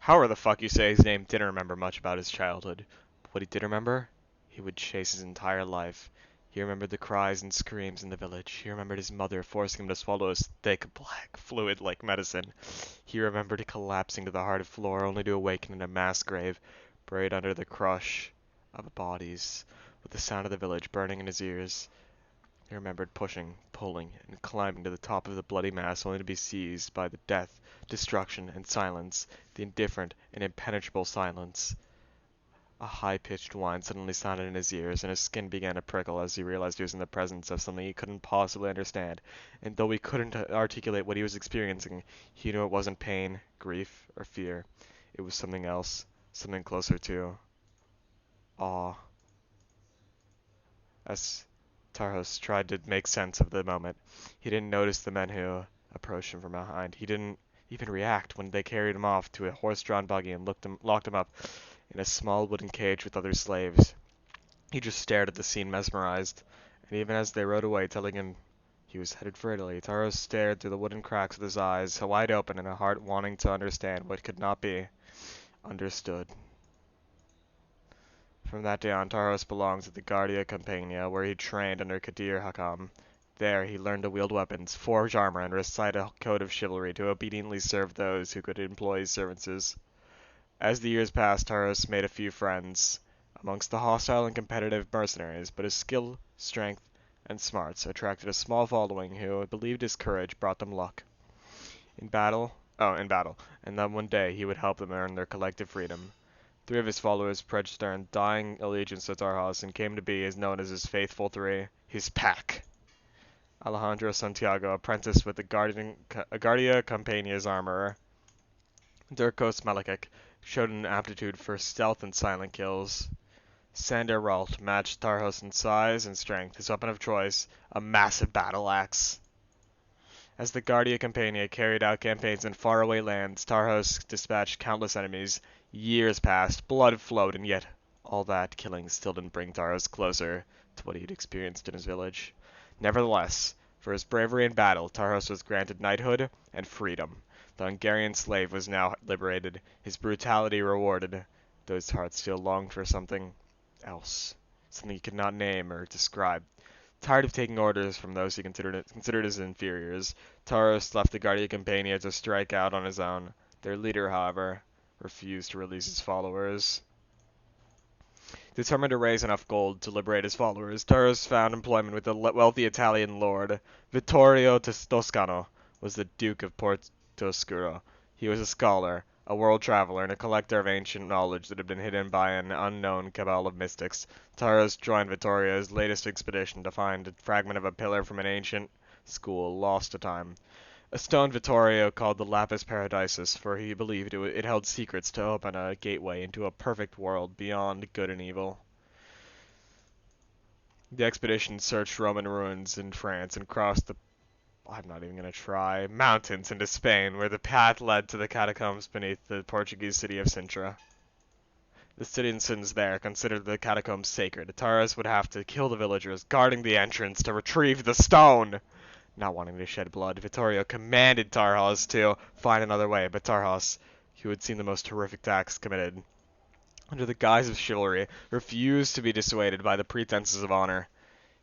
However the fuck you say his name didn't remember much about his childhood. But what he did remember? He would chase his entire life. He remembered the cries and screams in the village. He remembered his mother forcing him to swallow his thick, black fluid like medicine. He remembered collapsing to the hard floor only to awaken in a mass grave, buried under the crush of bodies, with the sound of the village burning in his ears. He remembered pushing, pulling, and climbing to the top of the bloody mass only to be seized by the death, destruction, and silence, the indifferent and impenetrable silence. A high-pitched whine suddenly sounded in his ears, and his skin began to prickle as he realized he was in the presence of something he couldn't possibly understand, and though he couldn't articulate what he was experiencing, he knew it wasn't pain, grief, or fear. It was something else, something closer to awe. As Tarhos tried to make sense of the moment, he didn't notice the men who approached him from behind. He didn't even react when they carried him off to a horse-drawn buggy and locked him up in a small wooden cage with other slaves. He just stared at the scene mesmerized, and even as they rode away telling him he was headed for Italy, Tarhos stared through the wooden cracks with his eyes wide open and a heart wanting to understand what could not be understood. From that day on, Taros belonged to the Guardia Campania, where he trained under Kadir Hakam. There, he learned to wield weapons, forge armor, and recite a code of chivalry to obediently serve those who could employ his services. As the years passed, Taros made a few friends amongst the hostile and competitive mercenaries, but his skill, strength, and smarts attracted a small following who believed his courage brought them luck. In battle, and then one day he would help them earn their collective freedom. Three of his followers pledged their undying allegiance to Tarhas and came to be as known as his Faithful Three, his pack. Alejandro Santiago, apprenticed with the Guardia Campania's armorer. Durkos Malekek showed an aptitude for stealth and silent kills. Sander Ralt matched Tarhos in size and strength, his weapon of choice, a massive battle axe. As the Guardia Campania carried out campaigns in faraway lands, Tarhos dispatched countless enemies. Years passed, blood flowed, and yet all that killing still didn't bring Tarhos closer to what he'd experienced in his village. Nevertheless, for his bravery in battle, Tarhos was granted knighthood and freedom. The Hungarian slave was now liberated, his brutality rewarded, though his heart still longed for something else, something he could not name or describe. Tired of taking orders from those he considered his inferiors, Taurus left the Guardia Campania to strike out on his own. Their leader, however, refused to release his followers. Determined to raise enough gold to liberate his followers, Taurus found employment with a wealthy Italian lord. Vittorio Toscano was the Duke of Portoscuro. He was a scholar, a world traveler, and a collector of ancient knowledge that had been hidden by an unknown cabal of mystics. Taurus joined Vittorio's latest expedition to find a fragment of a pillar from an ancient school lost to time. A stone Vittorio called the Lapis Paradisus, for he believed it held secrets to open a gateway into a perfect world beyond good and evil. The expedition searched Roman ruins in France and crossed the I'm not even going to try. Mountains into Spain, where the path led to the catacombs beneath the Portuguese city of Sintra. The citizens there considered the catacombs sacred. Taurus would have to kill the villagers guarding the entrance to retrieve the stone. Not wanting to shed blood, Vittorio commanded Tarhas to find another way, but Tarhas, who had seen the most horrific acts committed, under the guise of chivalry, refused to be dissuaded by the pretenses of honor.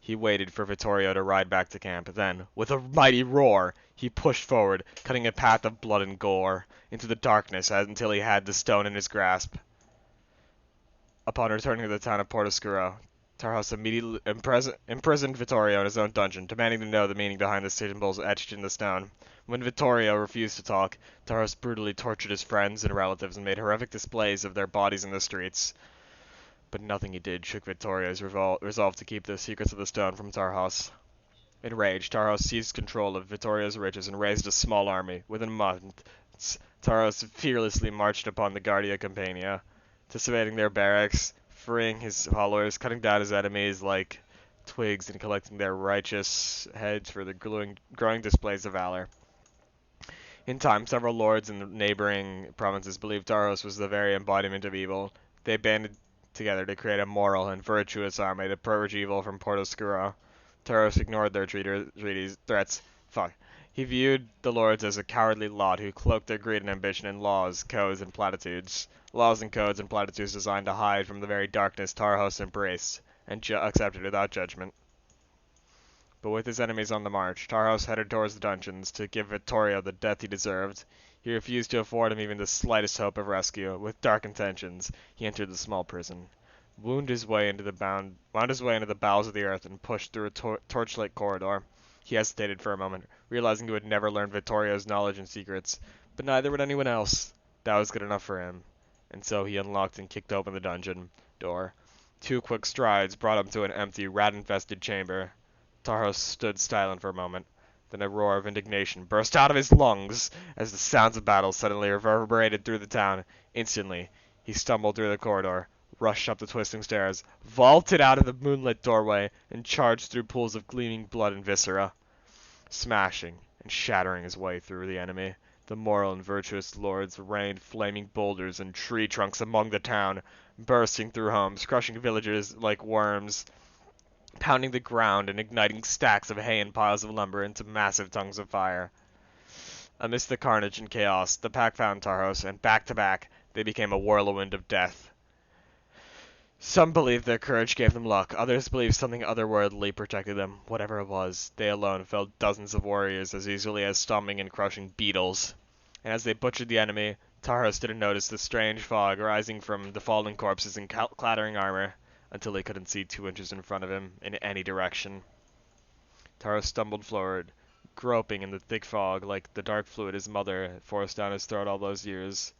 He waited for Vittorio to ride back to camp. Then, with a mighty roar, he pushed forward, cutting a path of blood and gore into the darkness until he had the stone in his grasp. Upon returning to the town of Portoscuro, Tarhas immediately imprisoned Vittorio in his own dungeon, demanding to know the meaning behind the symbols etched in the stone. When Vittorio refused to talk, Tarhas brutally tortured his friends and relatives and made horrific displays of their bodies in the streets. But nothing he did shook Vittorio's resolve to keep the secrets of the stone from Tarhas. Enraged, Tarhas seized control of Vittorio's riches and raised a small army. Within months, Tarhas fearlessly marched upon the Guardia Campania, dissipating their barracks, freeing his followers, cutting down his enemies like twigs, and collecting their righteous heads for the growing displays of valor. In time, several lords in the neighboring provinces believed Tarhas was the very embodiment of evil. They banded together to create a moral and virtuous army to purge evil from Portoscuro. Taros ignored their threats. He viewed the lords as a cowardly lot who cloaked their greed and ambition in laws, codes, and platitudes. Laws and codes and platitudes designed to hide from the very darkness Tarhos embraced and accepted without judgment. But with his enemies on the march, Tarhos headed towards the dungeons to give Vittorio the death he deserved. He refused to afford him even the slightest hope of rescue. With dark intentions, he entered the small prison, wound his way into the bowels of the earth, and pushed through a torchlight corridor. He hesitated for a moment, realizing he would never learn Vittorio's knowledge and secrets, but neither would anyone else. That was good enough for him. And so he unlocked and kicked open the dungeon door. 2 quick strides brought him to an empty, rat-infested chamber. Tarhos stood silent for a moment. Then a roar of indignation burst out of his lungs as the sounds of battle suddenly reverberated through the town. Instantly, he stumbled through the corridor, rushed up the twisting stairs, vaulted out of the moonlit doorway, and charged through pools of gleaming blood and viscera, smashing and shattering his way through the enemy. The moral and virtuous lords rained flaming boulders and tree trunks among the town, bursting through homes, crushing villagers like worms, pounding the ground and igniting stacks of hay and piles of lumber into massive tongues of fire. Amidst the carnage and chaos, the pack found Tarhos, and back to back, they became a whirlwind of death. Some believed their courage gave them luck, others believed something otherworldly protected them. Whatever it was, they alone felled dozens of warriors as easily as stomping and crushing beetles. And as they butchered the enemy, Tarhos didn't notice the strange fog rising from the fallen corpses and clattering armor, until he couldn't see 2 inches in front of him in any direction. Tarhos stumbled forward, groping in the thick fog like the dark fluid his mother had forced down his throat all those years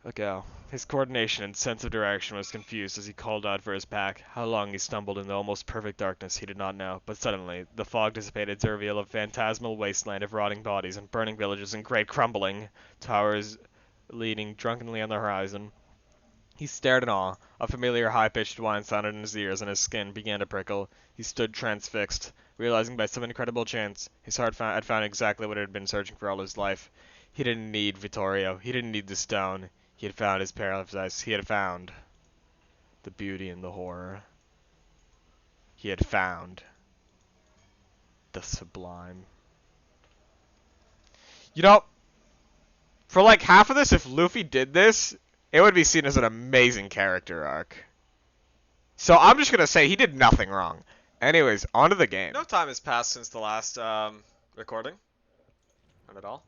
ago. His coordination and sense of direction was confused as he called out for his pack. How long he stumbled in the almost perfect darkness he did not know, but suddenly the fog dissipated to reveal a phantasmal wasteland of rotting bodies and burning villages and great crumbling towers leaning drunkenly on the horizon. He stared in awe. A familiar high-pitched whine sounded in his ears, and his skin began to prickle. He stood transfixed, realizing by some incredible chance his heart had found exactly what it had been searching for all his life. He didn't need Vittorio. He didn't need the stone. He had found his paradise. He had found the beauty and the horror. He had found the sublime. You know, for like half of this, if Luffy did this, it would be seen as an amazing character arc. So I'm just gonna say he did nothing wrong. Anyways, on to the game. No time has passed since the last recording. Not at all.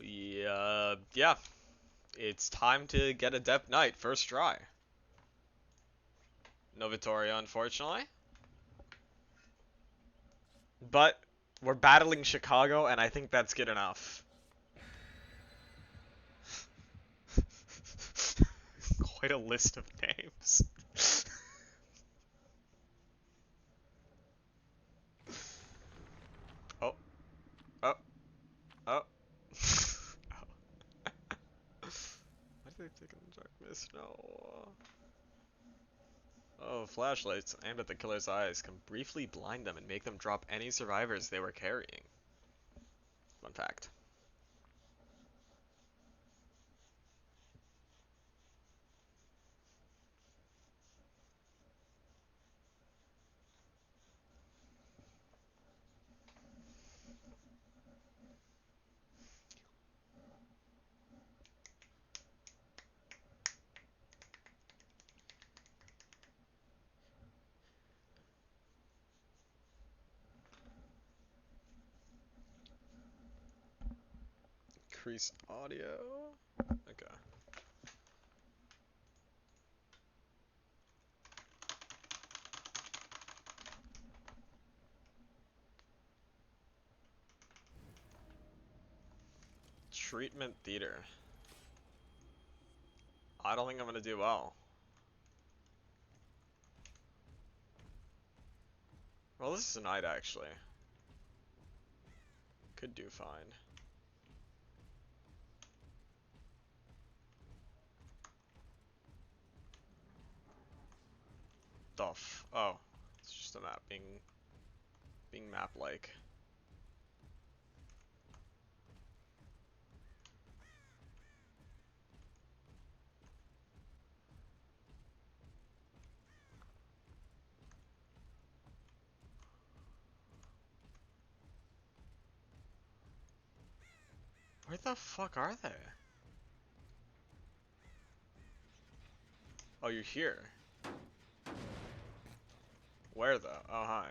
Yeah. It's time to get a Depth Knight first try. No Vittoria, unfortunately. But we're battling Chicago, and I think that's good enough. Quite a list of names. Oh. Oh. Oh. Why did they take in the dark mist? No. Oh, flashlights aimed at the killer's eyes can briefly blind them and make them drop any survivors they were carrying. Fun fact. Increase audio. Okay. Treatment theater. I don't think I'm gonna do well. Well, this is a night actually. Could do fine. Duff. Oh, it's just a map being map-like. Where the fuck are they? Oh, you're here. Where though? Oh, hi.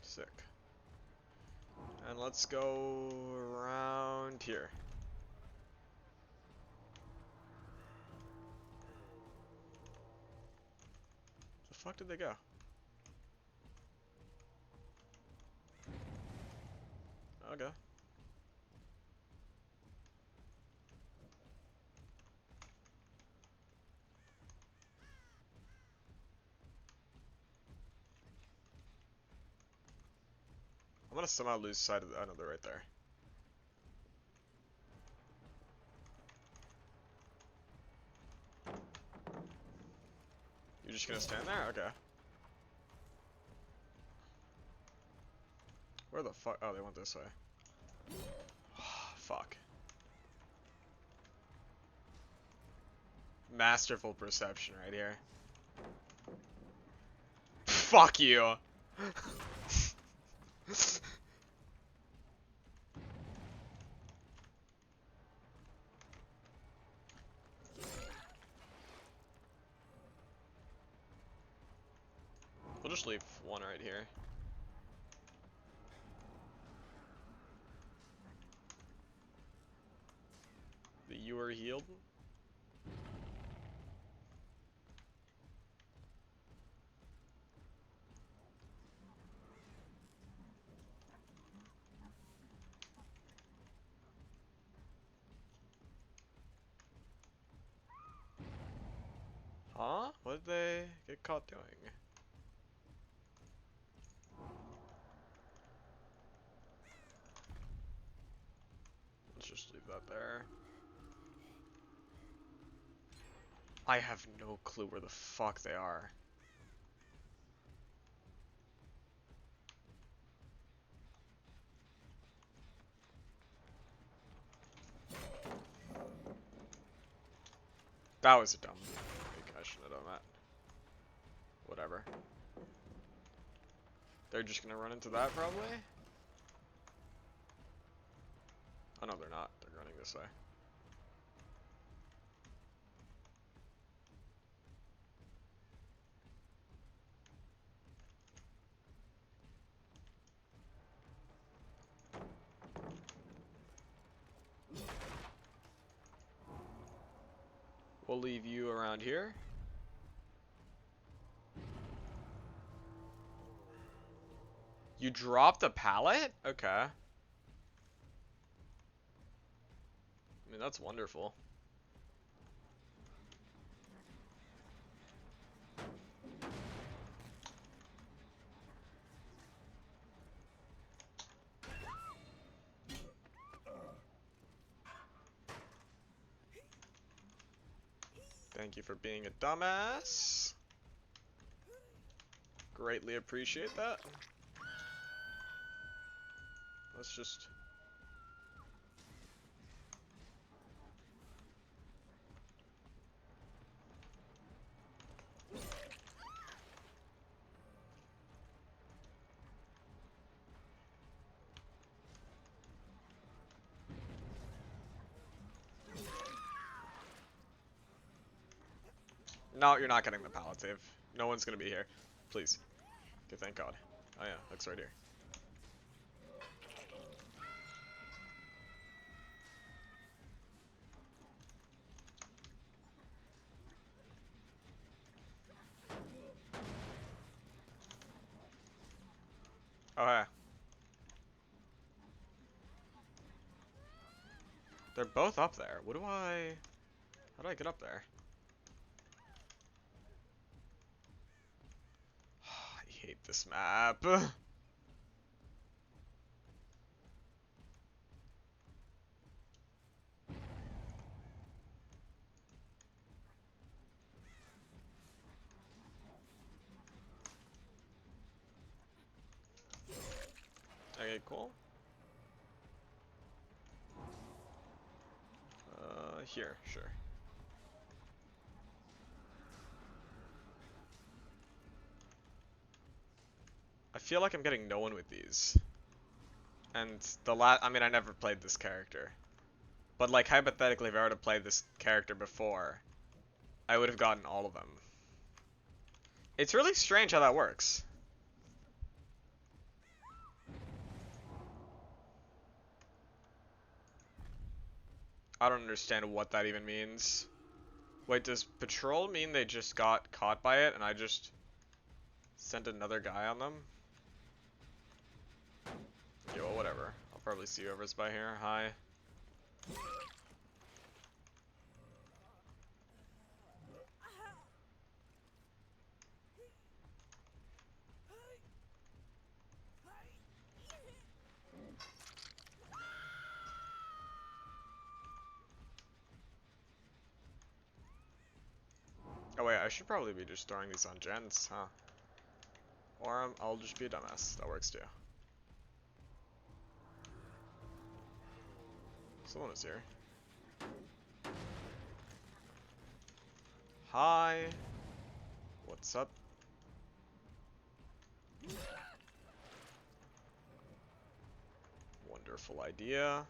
Sick. And let's go around here. The fuck did they go? Okay. I'm gonna somehow lose sight of the. Oh no, they're right there. You're just gonna stand there? Okay. Where the fuck? Oh, they went this way. Fuck. Masterful perception right here. Fuck you! We'll just leave one right here. You are healed? Huh? What did they get caught doing? Let's just leave that there. I have no clue where the fuck they are. That was a dumb mistake. I shouldn't have done that. Whatever. They're just gonna run into that, probably? Oh no, they're not. They're running this way. We'll leave you around here. You dropped a pallet? Okay. I mean, that's wonderful. Thank you for being a dumbass. Greatly appreciate that. Let's just... No, you're not getting the pallet save. No one's gonna be here. Please. Okay, thank God. Oh yeah, looks right here. Oh yeah. They're both up there. What do I... How do I get up there? I hate this map. Okay, cool. Here, sure. feel like I'm getting no one with these. And I mean, I never played this character. But like, hypothetically, if I were to play this character before, I would have gotten all of them. It's really strange how that works. I don't understand what that even means. Wait, does patrol mean they just got caught by it and I just sent another guy on them? Okay, well, whatever. I'll probably see whoever's by here. Hi. Oh wait, I should probably be just throwing these on gens, huh? Or I'll just be a dumbass. That works too. Someone is here. Hi. What's up? Wonderful idea.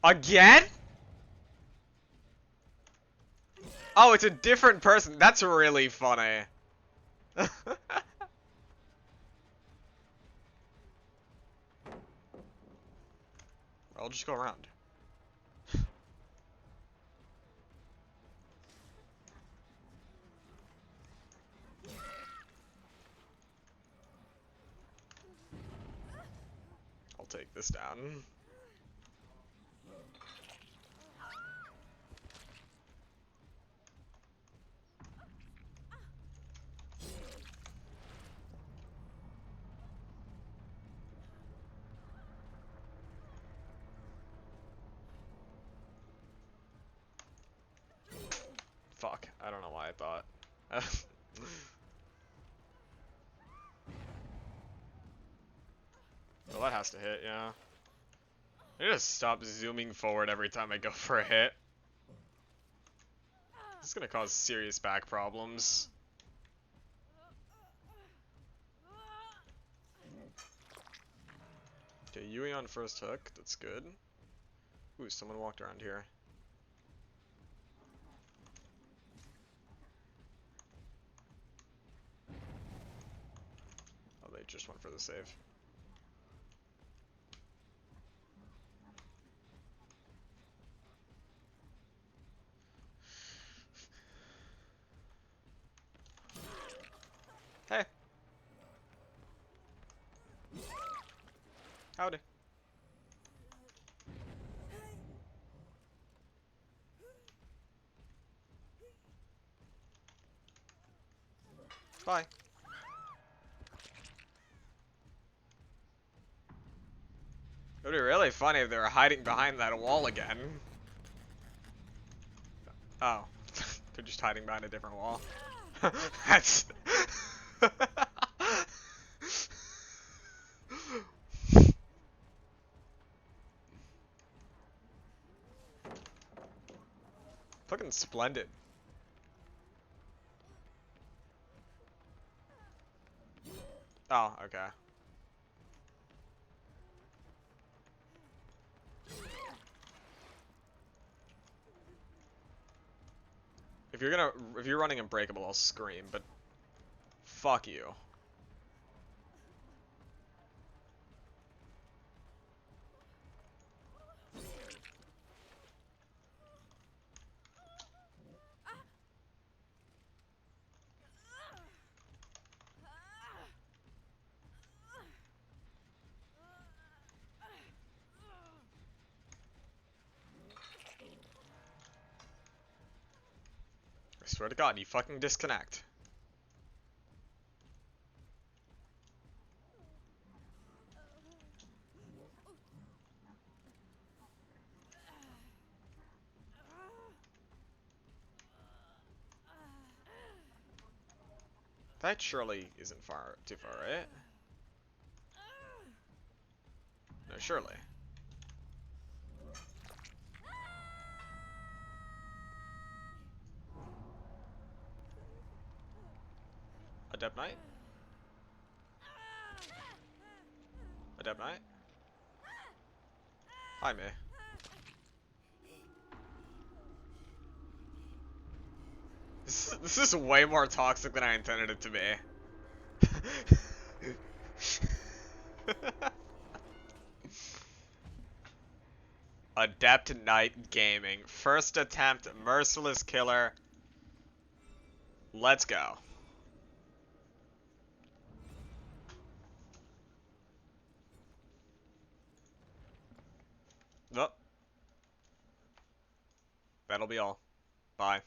Again? Oh, it's a different person. That's really funny. I'll just go around. I'll take this down. Fuck, I don't know why I thought. Well, that has to hit, yeah. I need to stop zooming forward every time I go for a hit. This is gonna cause serious back problems. Okay, Yui on first hook, that's good. Ooh, someone walked around here. Oh, they just went for the save. Hey. Howdy. Bye. It would be really funny if they were hiding behind that wall again. Oh. They're just hiding behind a different wall. That's... Fucking splendid. Oh, okay. If you're running Unbreakable, I'll scream, but fuck you. Swear to God, you fucking disconnect. That surely isn't too far, right? No, surely. Adept Knight? Adept Knight? Hi, May. This is way more toxic than I intended it to be. Adept Knight Gaming. First attempt, Merciless Killer. Let's go. Oh, that'll be all. Bye.